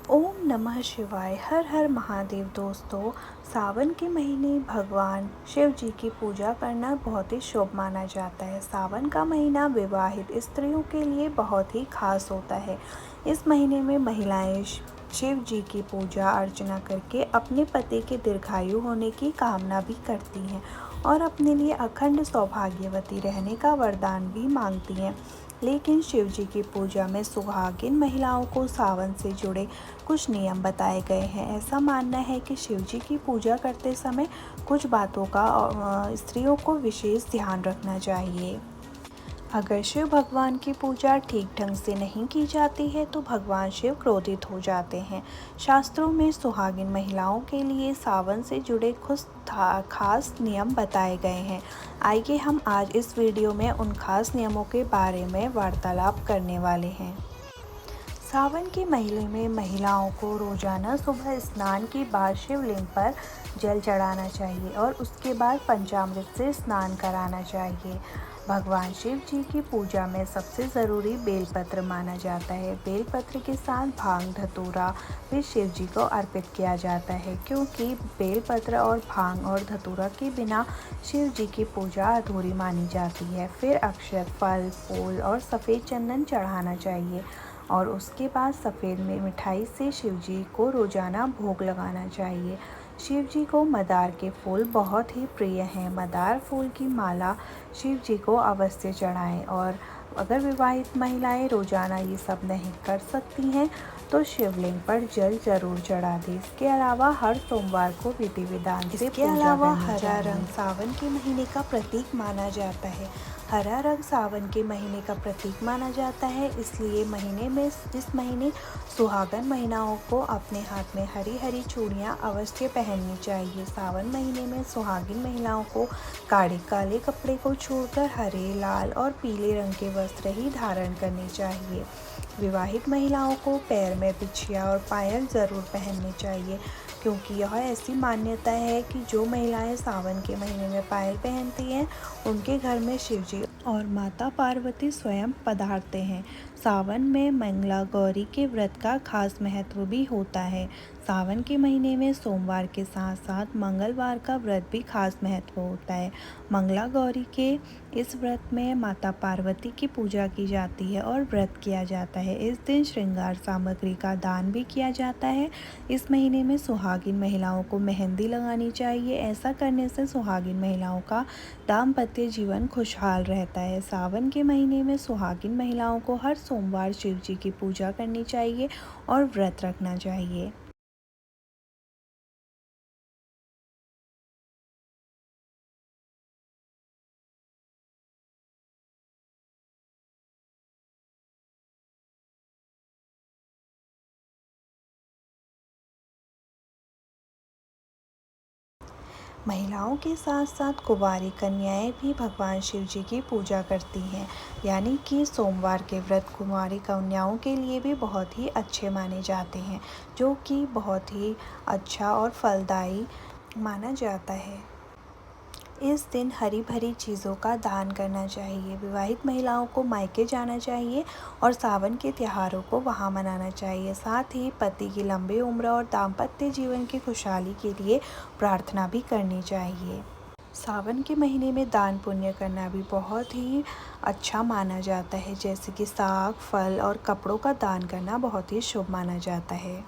ओम नमः शिवाय। हर हर महादेव। दोस्तों, सावन के महीने भगवान शिव जी की पूजा करना बहुत ही शुभ माना जाता है। सावन का महीना विवाहित स्त्रियों के लिए बहुत ही खास होता है। इस महीने में महिलाएं शिव जी की पूजा अर्चना करके अपने पति के दीर्घायु होने की कामना भी करती हैं और अपने लिए अखंड सौभाग्यवती रहने का वरदान भी मांगती हैं। लेकिन शिव जी की पूजा में सुहागिन महिलाओं को सावन से जुड़े कुछ नियम बताए गए हैं। ऐसा मानना है कि शिव जी की पूजा करते समय कुछ बातों का स्त्रियों को विशेष ध्यान रखना चाहिए। अगर शिव भगवान की पूजा ठीक ढंग से नहीं की जाती है तो भगवान शिव क्रोधित हो जाते हैं। शास्त्रों में सुहागिन महिलाओं के लिए सावन से जुड़े कुछ खास नियम बताए गए हैं। आइए हम आज इस वीडियो में उन खास नियमों के बारे में वार्तालाप करने वाले हैं। सावन के महीने में महिलाओं को रोजाना सुबह स्नान के बाद शिवलिंग पर जल चढ़ाना चाहिए और उसके बाद पंचामृत से स्नान कराना चाहिए। भगवान शिव जी की पूजा में सबसे ज़रूरी बेलपत्र माना जाता है। बेलपत्र के साथ भांग धतूरा भी शिव जी को अर्पित किया जाता है, क्योंकि बेलपत्र और भांग और धतूरा के बिना शिव जी की पूजा अधूरी मानी जाती है। फिर अक्षत, फल, फूल और सफ़ेद चंदन चढ़ाना चाहिए और उसके बाद सफ़ेद मिठाई से शिव जी को रोज़ाना भोग लगाना चाहिए। शिव जी को मदार के फूल बहुत ही प्रिय हैं। मदार फूल की माला शिव जी को अवश्य चढ़ाएं और अगर विवाहित महिलाएं रोज़ाना ये सब नहीं कर सकती हैं तो शिवलिंग पर जल जरूर चढ़ा दें। इसके अलावा हर सोमवार को विधि विधान से पूजा करनी चाहिए। हरा रंग सावन के महीने का प्रतीक माना जाता है। हरा रंग सावन के महीने का प्रतीक माना जाता है, इसलिए इस महीने सुहागन महिलाओं को अपने हाथ में हरी हरी चूड़ियाँ अवश्य पहननी चाहिए। सावन महीने में सुहागिन महिलाओं को काले कपड़े को छोड़कर हरे, लाल और पीले रंग के वस्त्र ही धारण करने चाहिए। विवाहित महिलाओं को पैर में बिछिया और पायल ज़रूर पहननी चाहिए, क्योंकि यह ऐसी मान्यता है कि जो महिलाएं सावन के महीने में पायल पहनती हैं उनके घर में शिवजी और माता पार्वती स्वयं पधारते हैं। सावन में मंगला गौरी के व्रत का खास महत्व भी होता है। सावन के महीने में सोमवार के साथ साथ मंगलवार का व्रत भी खास महत्व होता है। मंगला गौरी के इस व्रत में माता पार्वती की पूजा की जाती है और व्रत किया जाता है। इस दिन श्रृंगार सामग्री का दान भी किया जाता है। इस महीने में सुहागिन महिलाओं को मेहंदी लगानी चाहिए। ऐसा करने से सुहागिन महिलाओं का दाम्पत्य जीवन खुशहाल रहता है। सावन के महीने में सुहागिन महिलाओं को हर सोमवार शिव जी की पूजा करनी चाहिए और व्रत रखना चाहिए। महिलाओं के साथ साथ कुंवारी कन्याएं भी भगवान शिव जी की पूजा करती हैं, यानी कि सोमवार के व्रत कुंवारी कन्याओं के लिए भी बहुत ही अच्छे माने जाते हैं, जो कि बहुत ही अच्छा और फलदायी माना जाता है। इस दिन हरी भरी चीज़ों का दान करना चाहिए। विवाहित महिलाओं को मायके जाना चाहिए और सावन के त्योहारों को वहां मनाना चाहिए। साथ ही पति की लंबी उम्र और दाम्पत्य जीवन की खुशहाली के लिए प्रार्थना भी करनी चाहिए। सावन के महीने में दान पुण्य करना भी बहुत ही अच्छा माना जाता है, जैसे कि साग, फल और कपड़ों का दान करना बहुत ही शुभ माना जाता है।